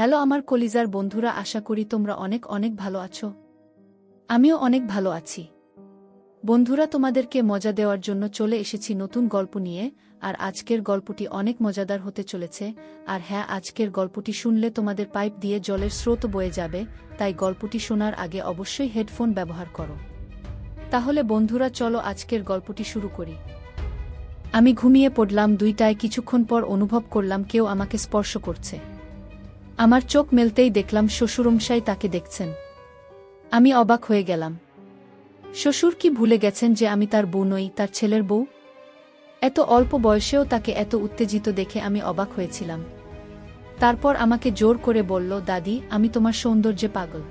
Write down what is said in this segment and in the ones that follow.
Hello আমার কলিজার বন্ধুরা, আশা করি তোমরা অনেক অনেক ভালো আছো। আমিও অনেক ভালো আছি। বন্ধুরা, তোমাদেরকে মজা দেওয়ার জন্য চলে এসেছি নতুন গল্প নিয়ে। আর আজকের গল্পটি অনেক মজাদার হতে চলেছে। আর হ্যাঁ, আজকের গল্পটি শুনলে তোমাদের পাইপ দিয়ে জলের স্রোত বয়ে যাবে, তাই গল্পটি শোনার আগে অবশ্যই হেডফোন ব্যবহার করো। তাহলে বন্ধুরা, চলো আজকের গল্পটি শুরু করি। আমি ঘুমিয়ে পড়লাম 2টায়। কিছুক্ষণ পর অনুভব করলাম কেউ আমাকে স্পর্শ করছে। আমার চোখ মেলতেই দেখলাম শ্বশুরমশাই তাকে দেখছেন। আমি অবাক হয়ে গেলাম। শ্বশুর কি ভুলে গেছেন যে আমি তার বউ নই, তার ছেলের বউ? এত অল্প বয়সেও তাকে এত উত্তেজিত দেখে আমি অবাক হয়েছিলাম। তারপর আমাকে জোর করে বলল, দাদি, আমি তোমার সৌন্দর্যে পাগল।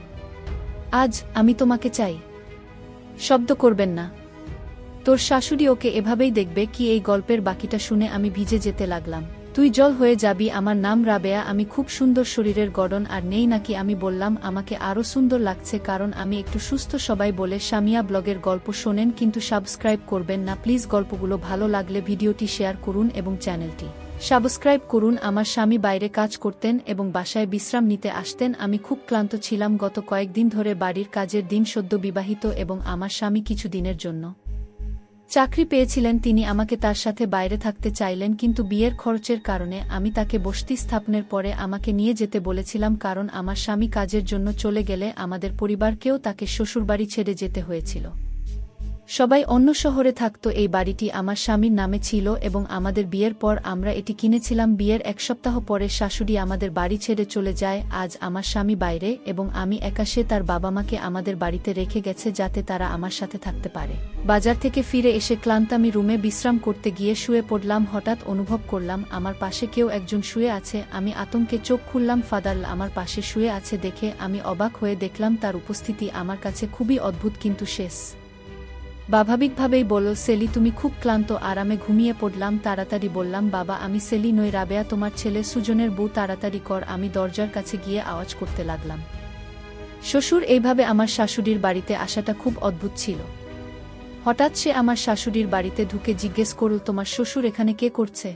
আজ আমি তোমাকে চাই। শব্দ করবেন না। তোর শাশুড়ি ওকে এভাবেই দেখবে কি? এই গল্পের বাকিটা শুনে আমি ভিজে যেতে লাগলাম। তুই জল হয়ে যাবি। আমার নাম রাবেয়া, আমি খুব সুন্দর শরীরের গঠন আর নেই নাকি? আমি বললাম আমাকে আরও সুন্দর লাগছে কারণ আমি একটু সুস্থ। সবাই বলে সামিয়া ব্লগের গল্প শোনেন, কিন্তু সাবস্ক্রাইব করবেন না প্লিজ। গল্পগুলো ভালো লাগলে ভিডিওটি শেয়ার করুন এবং চ্যানেলটি সাবস্ক্রাইব করুন। আমার স্বামী বাইরে কাজ করতেন এবং বাসায় বিশ্রাম নিতে আসতেন। আমি খুব ক্লান্ত ছিলাম। গত কয়েকদিন ধরে বাড়ির কাজের দিন। সদ্য বিবাহিত এবং আমার স্বামী কিছু দিনের জন্য চাকরি পেয়েছিলেন। তিনি আমাকে তার সাথে বাইরে থাকতে চাইলেন, কিন্তু বিয়ের খরচের কারণে আমি তাকে বসতি স্থাপনের পরে আমাকে নিয়ে যেতে বলেছিলাম, কারণ আমার স্বামী কাজের জন্য চলে গেলে আমাদের পরিবারকেও তাকে শ্বশুরবাড়ি ছেড়ে যেতে হয়েছিল। সবাই অন্য শহরে থাকত। এই বাড়িটি আমার স্বামীর নামে ছিল এবং আমাদের বিয়ের পর আমরা এটি কিনেছিলাম। বিয়ের 1 সপ্তাহ পরে শাশুড়ি আমাদের বাড়ি ছেড়ে চলে যায়। আজ আমার স্বামী বাইরে এবং আমি একা। সে তার বাবা মাকে আমাদের বাড়িতে রেখে গেছে যাতে তারা আমার সাথে থাকতে পারে। বাজার থেকে ফিরে এসে ক্লান্ত আমি রুমে বিশ্রাম করতে গিয়ে শুয়ে পড়লাম। হঠাৎ অনুভব করলাম আমার পাশে কেউ একজন শুয়ে আছে। আমি আতঙ্কে চোখ খুললাম। ফাদার আমার পাশে শুয়ে আছে দেখে আমি অবাক হয়ে দেখলাম তার উপস্থিতি আমার কাছে খুবই অদ্ভুত, কিন্তু শেষ স্বাভাবিকভাবেই বলল, সেলি, তুমি খুব ক্লান্ত। আরামে ঘুমিয়ে পড়লাম। তাড়াতাড়ি বললাম, বাবা, আমি সেলি নই, রাবেয়া তোমার ছেলে সুজনের বউ। তাড়াতাড়ি কর। আমি দরজার কাছে গিয়ে আওয়াজ করতে লাগলাম। শ্বশুর এইভাবে আমার শাশুড়ির বাড়িতে আসাটা খুব অদ্ভুত ছিল। হঠাৎ সে আমার শাশুড়ির বাড়িতে ঢুকে জিজ্ঞেস করল, তোমার শ্বশুর এখানে কে করছে?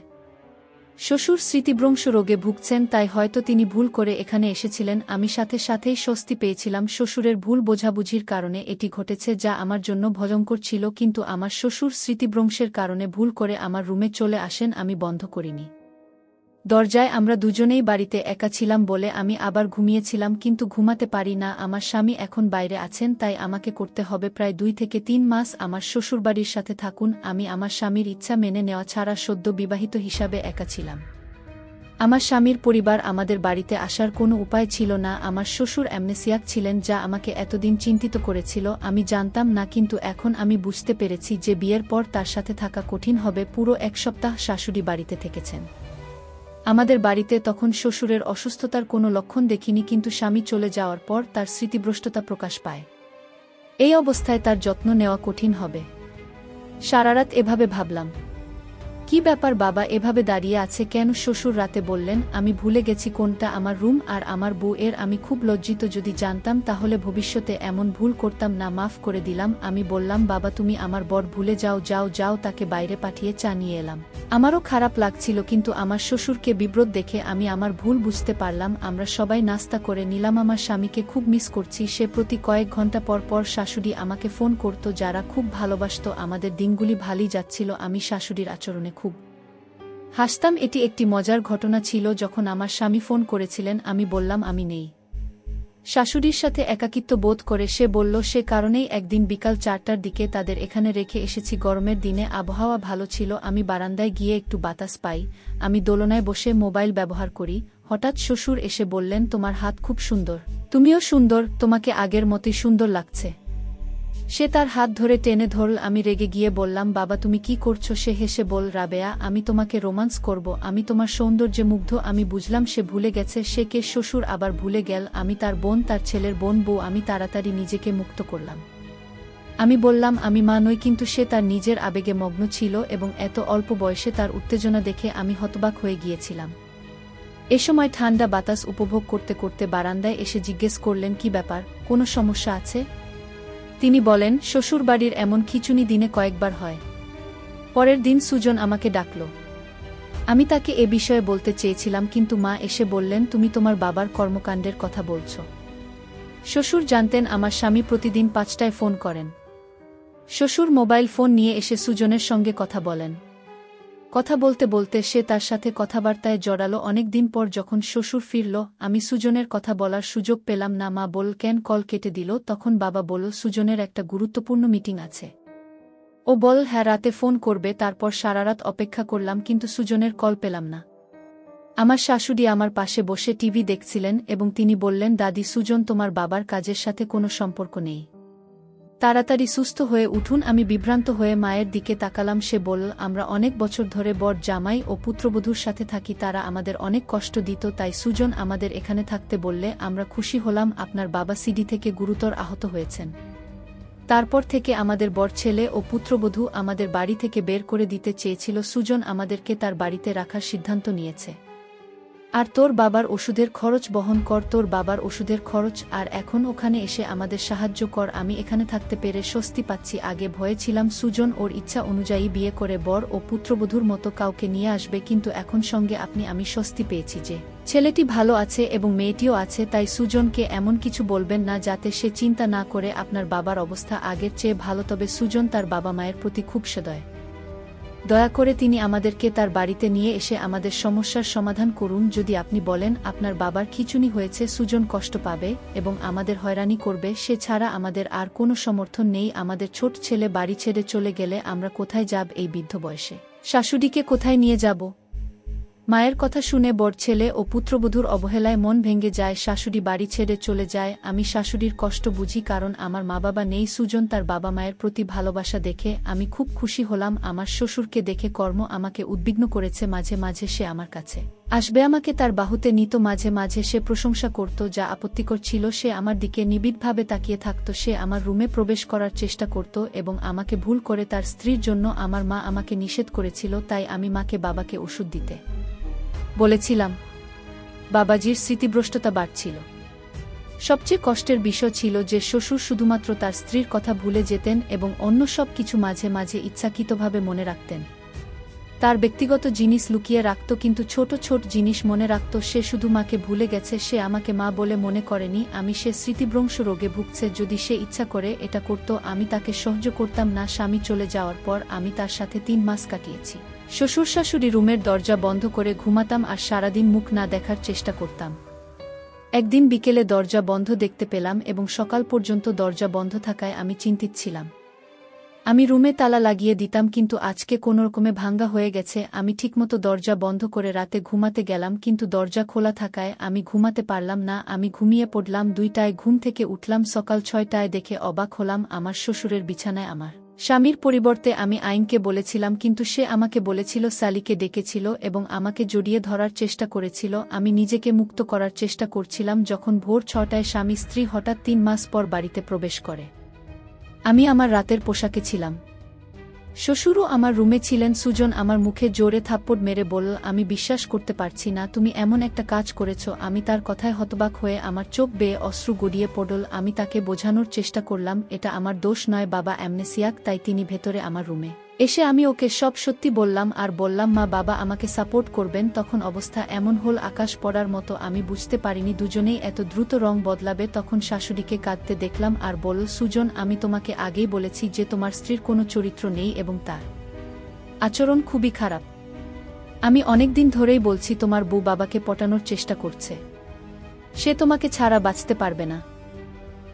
শ্বশুর স্মৃতিভ্রংশ রোগে ভুগছেন, তাই হয়তো তিনি ভুল করে এখানে এসেছিলেন। আমি সাথে সাথেই স্বস্তি পেয়েছিলাম। শ্বশুরের ভুল বোঝাবুঝির কারণে এটি ঘটেছে, যা আমার জন্য ভয়ঙ্কর ছিল। কিন্তু আমার শ্বশুর স্মৃতিভ্রংশের কারণে ভুল করে আমার রুমে চলে আসেন। আমি বন্ধ করিনি দরজায়। আমরা দুজনেই বাড়িতে একা ছিলাম বলে আমি আবার ঘুমিয়েছিলাম, কিন্তু ঘুমাতে পারি না। আমার স্বামী এখন বাইরে আছেন, তাই আমাকে করতে হবে প্রায় 2 থেকে 3 মাস আমার শ্বশুরবাড়ির সাথে থাকুন। আমি আমার স্বামীর ইচ্ছা মেনে নেওয়া ছাড়া সদ্য বিবাহিত হিসাবে একা ছিলাম। আমার স্বামীর পরিবার আমাদের বাড়িতে আসার কোনো উপায় ছিল না। আমার শ্বশুর অ্যামনেসিয়াক ছিলেন, যা আমাকে এতদিন চিন্তিত করেছিল। আমি জানতাম না, কিন্তু এখন আমি বুঝতে পেরেছি যে বিয়ের পর তার সাথে থাকা কঠিন হবে। পুরো 1 সপ্তাহ শাশুড়ি বাড়িতে থেকেছেন আমাদের বাড়িতে। তখন শ্বশুরের অসুস্থতার কোনো লক্ষণ দেখিনি, কিন্তু স্বামী চলে যাওয়ার পর তার স্মৃতিভ্রষ্টতা প্রকাশ পায়। এই অবস্থায় তার যত্ন নেওয়া কঠিন হবে। সারারাত এভাবে ভাবলাম, কি ব্যাপার বাবা এভাবে দাঁড়িয়ে আছে কেন? শ্বশুর রাতে বললেন, আমি ভুলে গেছি কোনটা আমার রুম আর আমার বউ এর। আমি খুব লজ্জিত। যদি জানতাম তাহলে ভবিষ্যতে এমন ভুল করতাম না। মাফ করে দিলাম। আমি বললাম, বাবা, তুমি আমার বর ভুলে যাও। যাও যাও, তাকে বাইরে পাঠিয়ে চা নিয়ে এলাম। আমারও খারাপ লাগছিল, কিন্তু আমার শ্বশুরকে বিব্রত দেখে আমি আমার ভুল বুঝতে পারলাম। আমরা সবাই নাস্তা করে নিলাম। আমার স্বামীকে খুব মিস করছি। সে প্রতি কয়েক ঘন্টা পর পর শাশুড়ি আমাকে ফোন করত, যারা খুব ভালোবাসত। আমাদের দিনগুলি ভালোই যাচ্ছিল। আমি শাশুড়ির আচরণে খুব হাসতাম। এটি একটি মজার ঘটনা ছিল যখন আমার স্বামী ফোন করেছিলেন। আমি বললাম আমি নেই। শাশুড়ির সাথে একাকিত্ব বোধ করে সে বলল, সে কারণেই একদিন বিকাল 4টার দিকে তাদের এখানে রেখে এসেছি। গরমের দিনে আবহাওয়া ভালো ছিল। আমি বারান্দায় গিয়ে একটু বাতাস পাই। আমি দোলনায় বসে মোবাইল ব্যবহার করি। হঠাৎ শ্বশুর এসে বললেন, তোমার হাত খুব সুন্দর। তুমিও সুন্দর। তোমাকে আগের মতোই সুন্দর লাগছে। সে তার হাত ধরে টেনে ধরল। আমি রেগে গিয়ে বললাম, বাবা, তুমি কি করছো? সে হেসে বল, রাবেয়া, আমি তোমাকে রোমান্স করব। আমি তোমার সৌন্দর্যে মুগ্ধ। আমি বুঝলাম সে ভুলে গেছে সে কে। শ্বশুর আবার ভুলে গেল আমি তার বোন, তার ছেলের বোন বউ। আমি তাড়াতাড়ি নিজেকে মুক্ত করলাম। আমি বললাম আমি মা নই, কিন্তু সে তার নিজের আবেগে মগ্ন ছিল এবং এত অল্প বয়সে তার উত্তেজনা দেখে আমি হতবাক হয়ে গিয়েছিলাম। এ সময় ঠান্ডা বাতাস উপভোগ করতে করতে বারান্দায় এসে জিজ্ঞেস করলেন, কি ব্যাপার, কোনো সমস্যা আছে? তিনি বলেন, শ্বশুরবাড়ির এমন খিঁচুনি দিনে কয়েকবার হয়। পরের দিন সুজন আমাকে ডাকল। আমি তাকে এ বিষয়ে বলতে চেয়েছিলাম, কিন্তু মা এসে বললেন, তুমি তোমার বাবার কর্মকাণ্ডের কথা বলছ। শ্বশুর জানতেন আমার স্বামী প্রতিদিন 5টায় ফোন করেন। শ্বশুর মোবাইল ফোন নিয়ে এসে সুজনের সঙ্গে কথা বলেন। কথা বলতে বলতে সে তার সাথে কথাবার্তায় জড়ালো। অনেক দিন পর যখন শ্বশুর ফিরল, আমি সুজনের কথা বলার সুযোগ পেলাম না। মা বলল, কেন কল কেটে দিল? তখন বাবা বলল, সুজনের একটা গুরুত্বপূর্ণ মিটিং আছে। ও বল, হ্যাঁ, রাতে ফোন করবে। তারপর সারারাত অপেক্ষা করলাম, কিন্তু সুজনের কল পেলাম না। আমার শাশুড়ি আমার পাশে বসে টিভি দেখছিলেন এবং তিনি বললেন, দাদি, সুজন তোমার বাবার কাজের সাথে কোনো সম্পর্ক নেই। তাড়াতাড়ি সুস্থ হয়ে উঠুন। আমি বিভ্রান্ত হয়ে মায়ের দিকে তাকালাম। সে বলল, আমরা অনেক বছর ধরে বর জামাই ও পুত্রবধূর সাথে থাকি, তারা আমাদের অনেক কষ্ট দিত, তাই সুজন আমাদের এখানে থাকতে বললে আমরা খুশি হলাম। আপনার বাবা সিডি থেকে গুরুতর আহত হয়েছেন। তারপর থেকে আমাদের বর ছেলে ও পুত্রবধূ আমাদের বাড়ি থেকে বের করে দিতে চেয়েছিল। সুজন আমাদেরকে তার বাড়িতে রাখার সিদ্ধান্ত নিয়েছে। আর তোর বাবার ওষুধের খরচ বহন কর, তোর বাবার ওষুধের খরচ। আর এখন ওখানে এসে আমাদের সাহায্য কর। আমি এখানে থাকতে পেরে স্বস্তি পাচ্ছি। আগে ভয়ে ছিলাম সুজন ওর ইচ্ছা অনুযায়ী বিয়ে করে বর ও পুত্রবধূর মতো কাউকে নিয়ে আসবে, কিন্তু এখন সঙ্গে আমি স্বস্তি পেয়েছি যে ছেলেটি ভালো আছে এবং মেয়েটিও আছে। তাই সুজনকে এমন কিছু বলবেন না যাতে সে চিন্তা না করে। আপনার বাবার অবস্থা আগের চেয়ে ভালো, তবে সুজন তার বাবা মায়ের প্রতি খুব সদয়। দয়া করে তিনি আমাদেরকে তার বাড়িতে নিয়ে এসে আমাদের সমস্যার সমাধান করুন। যদি আপনি বলেন আপনার বাবার খিঁচুনি হয়েছে, সুজন কষ্ট পাবে এবং আমাদের হয়রানি করবে, সে ছাড়া আমাদের আর কোনো সমর্থন নেই। আমাদের ছোট ছেলে বাড়ি ছেড়ে চলে গেলে আমরা কোথায় যাব এই বৃদ্ধ বয়সে? শাশুড়িকে কোথায় নিয়ে যাব? মায়ের কথা শুনে বড় ছেলে ও পুত্রবধূর অবহেলায় মন ভেঙে যায়। শাশুড়ি বাড়ি ছেড়ে চলে যায়। আমি শাশুড়ির কষ্ট বুঝি, কারণ আমার মা বাবা নেই। সুজন তার বাবা মায়ের প্রতি ভালোবাসা দেখে আমি খুব খুশি হলাম। আমার শ্বশুরকে দেখে কর্ম আমাকে উদ্বিগ্ন করেছে। মাঝে মাঝে সে আমার কাছে আসবে, আমাকে তার বাহুতে নিত। মাঝে মাঝে সে প্রশংসা করত, যা আপত্তিকর ছিল। সে আমার দিকে নিবিড়ভাবে তাকিয়ে থাকত। সে আমার রুমে প্রবেশ করার চেষ্টা করত এবং আমাকে ভুল করে তার স্ত্রীর জন্য আমার মা আমাকে নিষেধ করেছিল। তাই আমি মাকে বাবাকে ওষুধ দিতে বলেছিলাম। বাবাজির স্মৃতিভ্রষ্টতা বাড়ছিল। সবচেয়ে কষ্টের বিষয় ছিল যে শ্বশুর শুধুমাত্র তার স্ত্রীর কথা ভুলে যেতেন এবং অন্য সব কিছু মাঝে মাঝে ইচ্ছাকৃতভাবে মনে রাখতেন। তার ব্যক্তিগত জিনিস লুকিয়ে রাখত, কিন্তু ছোট ছোট জিনিস মনে রাখত। সে শুধু মাকে ভুলে গেছে, সে আমাকে মা বলে মনে করেনি। সে স্মৃতিভ্রংশ রোগে ভুগছে। যদি সে ইচ্ছা করে এটা করত, আমি তাকে সহ্য করতাম না। স্বামী চলে যাওয়ার পর আমি তার সাথে 3 মাস কাটিয়েছি। শ্বশুর শাশুড়ি রুমের দরজা বন্ধ করে ঘুমাতাম আর সারাদিন মুখ না দেখার চেষ্টা করতাম। একদিন বিকেলে দরজা বন্ধ দেখতে পেলাম এবং সকাল পর্যন্ত দরজা বন্ধ থাকায় আমি চিন্তিত ছিলাম। আমি রুমে তালা লাগিয়ে দিতাম, কিন্তু আজকে কোনোরকমে ভাঙ্গা হয়ে গেছে। আমি ঠিকমতো দরজা বন্ধ করে রাতে ঘুমাতে গেলাম, কিন্তু দরজা খোলা থাকায় আমি ঘুমাতে পারলাম না। আমি ঘুমিয়ে পড়লাম। 2টায় ঘুম থেকে উঠলাম। সকাল 6টায় দেখে অবাক হলাম, আমার শ্বশুরের বিছানায় আমার স্বামীর পরিবর্তে আমি আইনকে বলেছিলাম, কিন্তু সে আমাকে বলেছিল সালিকে ডেকেছিল এবং আমাকে জড়িয়ে ধরার চেষ্টা করেছিল। আমি নিজেকে মুক্ত করার চেষ্টা করছিলাম যখন ভোর 6টায় স্বামী স্ত্রী হঠাৎ 3 মাস পর বাড়িতে প্রবেশ করে। আমি আমার রাতের পোশাকে ছিলাম। শ্বশুরও আমার রুমে ছিলেন। সুজন আমার মুখে জোরে থাপ্পড় মেরে বলল, আমি বিশ্বাস করতে পারছি না তুমি এমন একটা কাজ করেছ। আমি তার কথায় হতবাক হয়ে আমার চোখ বেয়ে অশ্রু গড়িয়ে পড়ল। আমি তাকে বোঝানোর চেষ্টা করলাম এটা আমার দোষ নয়, বাবা অ্যামনেসিয়াক, তাই তিনি ভেতরে আমার রুমে এসে আমি ওকে সব সত্যি বললাম আর বললাম মা বাবা আমাকে সাপোর্ট করবেন। তখন অবস্থা এমন হল আকাশ পড়ার মতো। আমি বুঝতে পারিনি দুজনেই এত দ্রুত রং বদলাবে। তখন শাশুড়িকে কাঁদতে দেখলাম আর বলল, সুজন, আমি তোমাকে আগেই বলেছি যে তোমার স্ত্রীর কোনো চরিত্র নেই এবং তার আচরণ খুবই খারাপ। আমি অনেকদিন ধরেই বলছি তোমার বউ বাবাকে পটানোর চেষ্টা করছে। সে তোমাকে ছাড়া বাঁচতে পারবে না,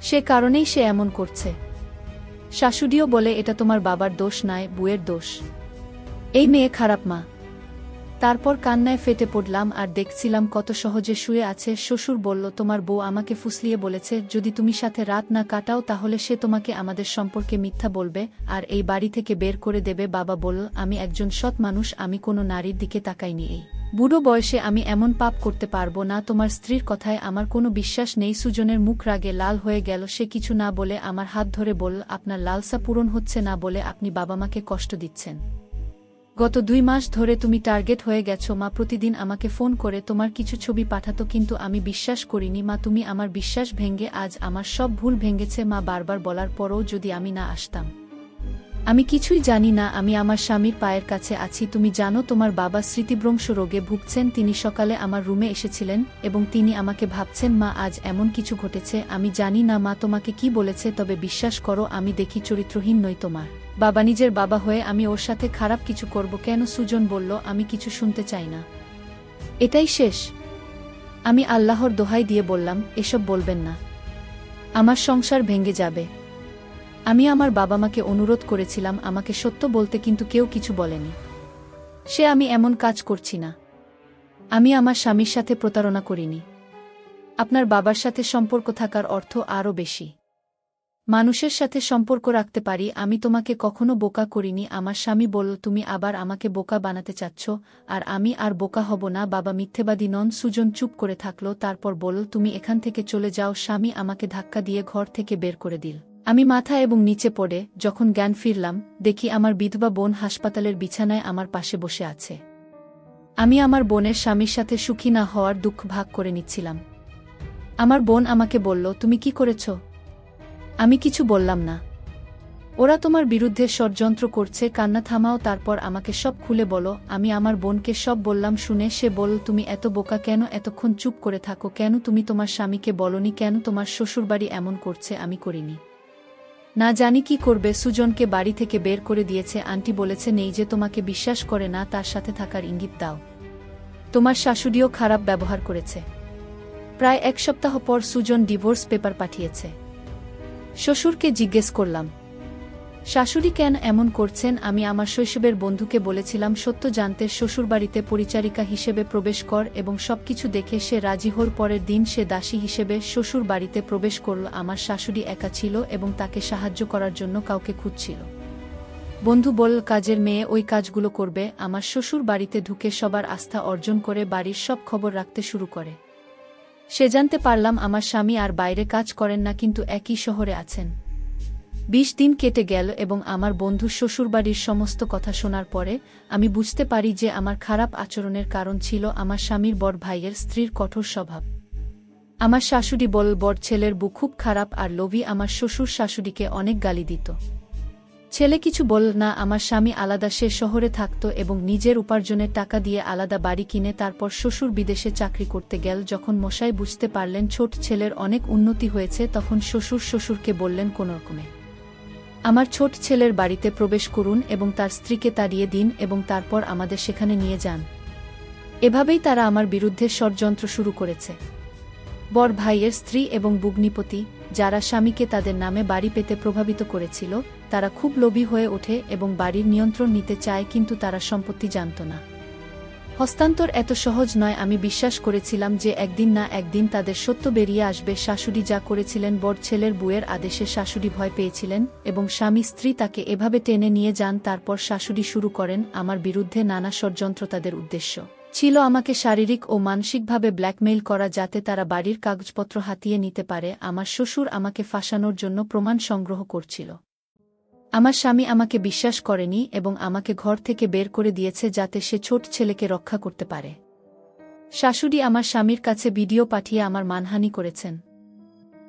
সে কারণেই সে এমন করছে। শাশুড়িও বলে এটা তোমার বাবার দোষ নয়, বউয়ের দোষ। এই মেয়ে খারাপ মা। তারপর কান্নায় ফেটে পড়লাম আর দেখছিলাম কত সহজে শুয়ে আছে। শ্বশুর বলল, তোমার বউ আমাকে ফুসলিয়ে বলেছে যদি তুমি সাথে রাত না কাটাও তাহলে সে তোমাকে আমাদের সম্পর্কে মিথ্যা বলবে আর এই বাড়ি থেকে বের করে দেবে। বাবা বলল, আমি একজন সৎ মানুষ, আমি কোনো নারীর দিকে তাকাইনি। এই বুড়ো বয়সে আমি এমন পাপ করতে পারবো না। তোমার স্ত্রীর কথায় আমার কোনো বিশ্বাস নেই। সুজনের মুখ রাগে লাল হয়ে গেল। সে কিছু না বলে আমার হাত ধরে বলল, আপনার লালসা পূরণ হচ্ছে না বলে আপনি বাবা মাকে কষ্ট দিচ্ছেন। গত 2 মাস ধরে তুমি টার্গেট হয়ে গেছো। মা প্রতিদিন আমাকে ফোন করে তোমার কিছু ছবি পাঠাতো, কিন্তু আমি বিশ্বাস করিনি। মা, তুমি আমার বিশ্বাস ভেঙে আজ আমার সব ভুল ভেঙেছে। মা বারবার বলার পরও যদি আমি না আসতাম আমি কিছুই জানি না, আমি আমার স্বামীর পায়ের কাছে আছি। তুমি জানো তোমার বাবা স্মৃতিভ্রংশ রোগে ভুগছেন। তিনি সকালে আমার রুমে এসেছিলেন এবং তিনি আমাকে ভাবছেন মা আজ এমন কিছু ঘটেছে। আমি জানি না মা তোমাকে কি বলেছে, তবে বিশ্বাস করো আমি দেখি চরিত্রহীন নই তোমার বাবা। নিজের বাবা হয়ে আমি ওর সাথে খারাপ কিছু করব কেন? সুজন বলল, আমি কিছু শুনতে চাই না, এটাই শেষ। আমি আল্লাহর দোহাই দিয়ে বললাম, এসব বলবেন না, আমার সংসার ভেঙে যাবে। আমি আমার বাবা মাকে অনুরোধ করেছিলাম আমাকে সত্য বলতে, কিন্তু কেউ কিছু বলেনি। আমি এমন কাজ করছি না, আমি আমার স্বামীর সাথে প্রতারণা করিনি। আপনার বাবার সাথে সম্পর্ক থাকার অর্থ আরও বেশি। মানুষের সাথে সম্পর্ক রাখতে পারি। আমি তোমাকে কখনো বোকা করিনি। আমার স্বামী বলল, তুমি আবার আমাকে বোকা বানাতে চাচ্ছ, আর আমি আর বোকা হব না। বাবা মিথ্যেবাদী নন। সুজন চুপ করে থাকল, তারপর বলল, তুমি এখান থেকে চলে যাও। স্বামী আমাকে ধাক্কা দিয়ে ঘর থেকে বের করে দিল। আমি মাথা এবং নিচে পড়ে যখন জ্ঞান ফিরলাম, দেখি আমার বিধবা বোন হাসপাতালের বিছানায় আমার পাশে বসে আছে। আমি আমার বোনের স্বামীর সাথে সুখী না হওয়ার দুঃখ ভাগ করে নিচ্ছিলাম। আমার বোন আমাকে বলল, তুমি কি করেছ? আমি কিছু বললাম না। ওরা তোমার বিরুদ্ধে ষড়যন্ত্র করছে। কান্না থামাও, তারপর আমাকে সব খুলে বলো। আমি আমার বোনকে সব বললাম। শুনে সে বলল, তুমি এত বোকা কেন? এতক্ষণ চুপ করে থাকো কেন? তুমি তোমার স্বামীকে বলনি কেন তোমার শ্বশুরবাড়ি এমন করছে? আমি করিনি, না জানি কি করবে। সুজনকে বাড়ি থেকে বের করে দিয়েছে। আন্টি বলেছে নেই যে তোমাকে বিশ্বাস করে না, তার সাথে থাকার ইঙ্গিত দাও। তোমার শাশুড়িও খারাপ ব্যবহার করেছে। প্রায় এক সপ্তাহ পর সুজন ডিভোর্স পেপার পাঠিয়েছে। শ্বশুরকে জিজ্ঞেস করলাম, শাশুড়ি কেন এমন করছেন? আমি আমার শৈশবের বন্ধুকে বলেছিলাম সত্য জানতে। শ্বশুরবাড়িতে পরিচারিকা হিসেবে প্রবেশ কর এবং সবকিছু দেখে সে রাজি হওয়ার পরের দিন সে দাসী হিসেবে শ্বশুর বাড়িতে প্রবেশ করল। আমার শাশুড়ি একা ছিল এবং তাকে সাহায্য করার জন্য কাউকে খুঁজছিল। বন্ধু বলল, কাজের মেয়ে ওই কাজগুলো করবে। আমার শ্বশুর বাড়িতে ঢুকে সবার আস্থা অর্জন করে বাড়ির সব খবর রাখতে শুরু করে। সে জানতে পারলাম আমার স্বামী আর বাইরে কাজ করেন না, কিন্তু একই শহরে আছেন। 20 দিন কেটে গেল এবং আমার বন্ধু শ্বশুরবাড়ির সমস্ত কথা শোনার পরে আমি বুঝতে পারি যে আমার খারাপ আচরণের কারণ ছিল আমার স্বামীর বড় ভাইয়ের স্ত্রীর কঠোর স্বভাব। আমার শাশুড়ি বল, বড় ছেলের বউ খুব খারাপ আর লোভী। আমার শ্বশুর শাশুড়িকে অনেক গালি দিত। ছেলে কিছু বল না। আমার স্বামী আলাদা, সে শহরে থাকত এবং নিজের উপার্জনের টাকা দিয়ে আলাদা বাড়ি কিনে তারপর শ্বশুর বিদেশে চাকরি করতে গেল। যখন মশাই বুঝতে পারলেন ছোট ছেলের অনেক উন্নতি হয়েছে, তখন শ্বশুরকে বললেন কোনোরকমে আমার ছোট ছেলের বাড়িতে প্রবেশ করুন এবং তার স্ত্রীকে তাড়িয়ে দিন এবং তারপর আমাদের সেখানে নিয়ে যান। এভাবেই তারা আমার বিরুদ্ধে ষড়যন্ত্র শুরু করেছে। বড় ভাইয়ের স্ত্রী এবং ভগ্নিপতি, যারা স্বামীকে তাদের নামে বাড়ি পেতে প্রভাবিত করেছিল, তারা খুব লোভী হয়ে ওঠে এবং বাড়ির নিয়ন্ত্রণ নিতে চায়, কিন্তু তারা সম্পত্তি জানত না। হস্তান্তর এত সহজ নয়। আমি বিশ্বাস করেছিলাম যে একদিন না একদিন তাদের সত্য বেরিয়ে আসবে। শাশুড়ি যা করেছিলেন, বড় ছেলের বউয়ের আদেশে শাশুড়ি ভয় পেয়েছিলেন এবং স্বামী স্ত্রী তাকে এভাবে টেনে নিয়ে যান। তারপর শাশুড়ি শুরু করেন আমার বিরুদ্ধে নানা ষড়যন্ত্র। তাদের উদ্দেশ্য ছিল আমাকে শারীরিক ও মানসিকভাবে ব্ল্যাকমেইল করা, যাতে তারা বাড়ির কাগজপত্র হাতিয়ে নিতে পারে। আমার শ্বশুর আমাকে ফাঁসানোর জন্য প্রমাণ সংগ্রহ করছিল। আমার স্বামী আমাকে বিশ্বাস করেনি এবং আমাকে ঘর থেকে বের করে দিয়েছে যাতে সে ছোট ছেলেকে রক্ষা করতে পারে। শাশুড়ি আমার স্বামীর কাছে ভিডিও পাঠিয়ে আমার মানহানি করেছেন।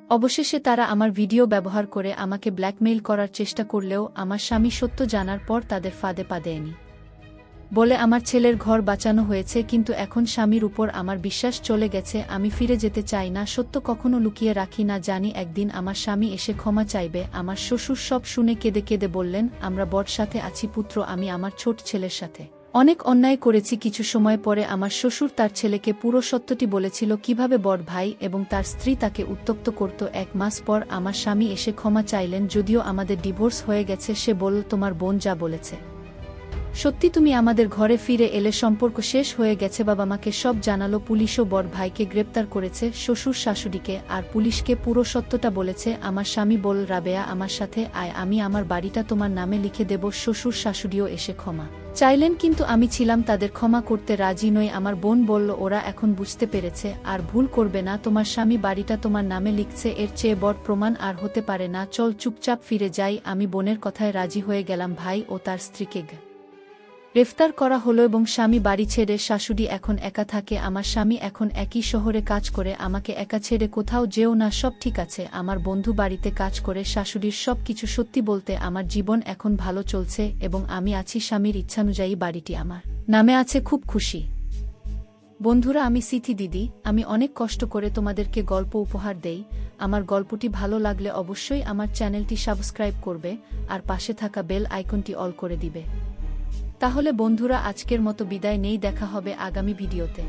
অবশেষে তারা আমার ভিডিও ব্যবহার করে আমাকে ব্ল্যাকমেইল করার চেষ্টা করলেও আমার স্বামী সত্য জানার পর তাদের ফাঁদে পা দেয়নি। বলে আমার ছেলের ঘর বাঁচানো হয়েছে, কিন্তু এখন স্বামীর উপর আমার বিশ্বাস চলে গেছে। আমি ফিরে যেতে চাই না। সত্য কখনো লুকিয়ে রাখি না। জানি একদিন আমার স্বামী এসে ক্ষমা চাইবে। আমার শ্বশুর সব শুনে কেঁদে কেঁদে বললেন, আমরা বড় সাথে আছি পুত্র। আমি আমার ছোট ছেলের সাথে অনেক অন্যায় করেছি। কিছু সময় পরে আমার শ্বশুর তার ছেলেকে পুরো সত্যটি বলেছিল, কিভাবে বড় ভাই এবং তার স্ত্রী তাকে উত্ত্যক্ত করত। 1 মাস পর আমার স্বামী এসে ক্ষমা চাইলেন, যদিও আমাদের ডিভোর্স হয়ে গেছে। সে বলল, তোমার বোন যা বলেছে সত্যি, তুমি আমাদের ঘরে ফিরে এলে সম্পর্ক শেষ হয়ে গেছে। বাবা মাকে সব জানালো। পুলিশও বড় ভাইকে গ্রেপ্তার করেছে, শ্বশুর শাশুড়িকে আর পুলিশকে পুরো সত্যটা বলেছে। আমার স্বামী বল, রাবেয়া আমার সাথে আয়, আমি আমার বাড়িটা তোমার নামে লিখে দেব। শ্বশুর শাশুড়িও এসে ক্ষমা চাইলেন, কিন্তু আমি ছিলাম তাদের ক্ষমা করতে রাজি নই। আমার বোন বলল, ওরা এখন বুঝতে পেরেছে আর ভুল করবে না। তোমার স্বামী বাড়িটা তোমার নামে লিখছে, এর চেয়ে বড় প্রমাণ আর হতে পারে না। চল চুপচাপ ফিরে যাই। আমি বোনের কথায় রাজি হয়ে গেলাম। ভাই ও তার স্ত্রীকে গ্রেফতার করা হলো এবং স্বামী বাড়ি ছেড়ে শাশুড়ি এখন একা থাকে। আমার স্বামী এখন একই শহরে কাজ করে, আমাকে একা ছেড়ে কোথাও যেও না, সব ঠিক আছে। আমার বন্ধু বাড়িতে কাজ করে, শাশুড়ির সব কিছু সত্যি বলতে আমার জীবন এখন ভালো চলছে এবং আমি আছি স্বামীর ইচ্ছানুযায়ী। বাড়িটি আমার নামে আছে, খুব খুশি। বন্ধুরা, আমি সিথি দিদি, আমি অনেক কষ্ট করে তোমাদেরকে গল্প উপহার দেই। আমার গল্পটি ভালো লাগলে অবশ্যই আমার চ্যানেলটি সাবস্ক্রাইব করবে আর পাশে থাকা বেল আইকনটি অল করে দিবে। তাহলে বন্ধুরা, আজকের মতো বিদায় নেই, দেখা হবে আগামী ভিডিওতে।